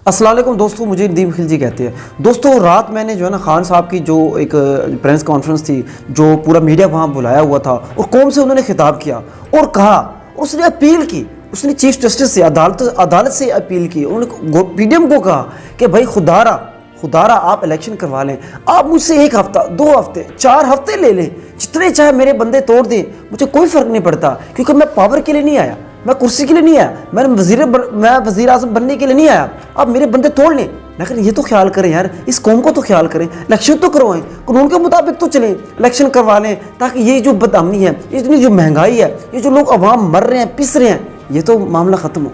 अस्सलाम वालेकुम दोस्तों, मुझे नदीम खिलजी कहते हैं। दोस्तों रात मैंने जो है ना खान साहब की जो एक प्रेस कॉन्फ्रेंस थी, जो पूरा मीडिया वहाँ बुलाया हुआ था और कौम से उन्होंने खिताब किया और कहा, उसने अपील की, उसने चीफ जस्टिस से अदालत से अपील की। उन्होंने पीडीएम को कहा कि भाई खुदारा आप इलेक्शन करवा लें, आप मुझसे 1 हफ्ता 2 हफ्ते 4 हफ्ते ले लें, जितने चाहे मेरे बंदे तोड़ दें, मुझे कोई फ़र्क नहीं पड़ता, क्योंकि मैं पावर के लिए नहीं आया, मैं कुर्सी के लिए नहीं आया, मैं वज़ीर आज़म बनने के लिए नहीं आया। आप मेरे बंदे तोड़ लें, लेकिन ये तो ख्याल करें यार, इस कौम को तो ख्याल करें, इलेक्शन तो करवाएं, कानून के मुताबिक तो चलें, इलेक्शन करवा लें, ताकि ये जो बदअमनी है, इतनी जो महंगाई है, ये जो लोग अवाम मर रहे हैं, पिस रहे हैं, ये तो मामला ख़त्म हो।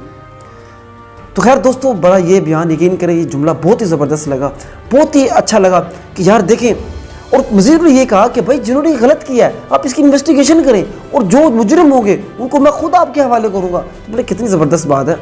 तो खैर दोस्तों, बड़ा ये बयान यकीन करें, ये जुमला बहुत ही ज़बरदस्त लगा, बहुत ही अच्छा लगा कि यार देखें। और मज़ीद ने ये कहा कि भाई जिन्होंने गलत किया है आप इसकी इन्वेस्टिगेशन करें, और जो मुजरिम होंगे उनको मैं खुद आपके हवाले करूँगा। तो बोले कितनी ज़बरदस्त बात है।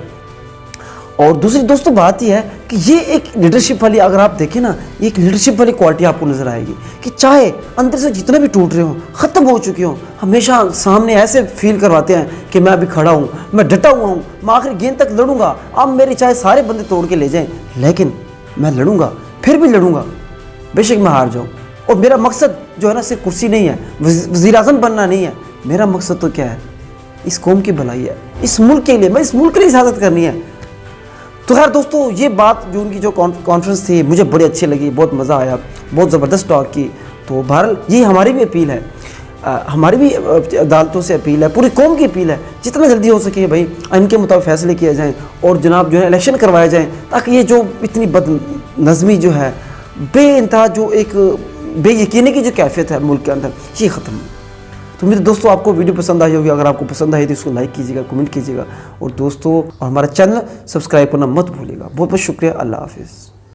और दूसरी दोस्तों बात यह है कि ये एक लीडरशिप वाली, अगर आप देखें ना, ये एक लीडरशिप वाली क्वालिटी आपको नज़र आएगी कि चाहे अंदर से जितने भी टूट रहे हों, ख़त्म हो चुके हों, हमेशा सामने ऐसे फील करवाते हैं कि मैं अभी खड़ा हूँ, मैं डटा हुआ हूँ, मैं आखिरी गेंद तक लड़ूंगा, आप मेरे चाहे सारे बंदे तोड़ के ले जाएं, लेकिन मैं लड़ूंगा, फिर भी लड़ूंगा, बेशक मैं हार जाऊँ। और मेरा मकसद जो है ना सिर्फ कुर्सी नहीं है, वज़ीर आज़म बनना नहीं है, मेरा मकसद तो क्या है, इस कौम की भलाई है, इस मुल्क के लिए, मैं इस मुल्क के लिए हिफाजत करनी है। तो खैर दोस्तों, ये बात जो उनकी जो कॉन्फ्रेंस थी मुझे बड़ी अच्छी लगी, बहुत मज़ा आया, बहुत ज़बरदस्त टॉक की। तो बहरहाल ये हमारी भी अपील है, हमारी भी अदालतों से अपील है, पूरी कौम की अपील है, जितना जल्दी हो सके भाई इनके मुताबिक फैसले किए जाएँ और जनाब जो है इलेक्शन करवाए जाएँ, ताकि ये जो इतनी बदनज़मी जो है, बेइंतहा जो एक बेयकीनी की जो कैफियत है मुल्क के अंदर, ये ख़त्म हो। तो मेरे दोस्तों, आपको वीडियो पसंद आई होगी, अगर आपको पसंद आई तो इसको लाइक कीजिएगा, कमेंट कीजिएगा, और दोस्तों और हमारा चैनल सब्सक्राइब करना मत भूलिएगा। बहुत बहुत शुक्रिया। अल्लाह हाफिज़।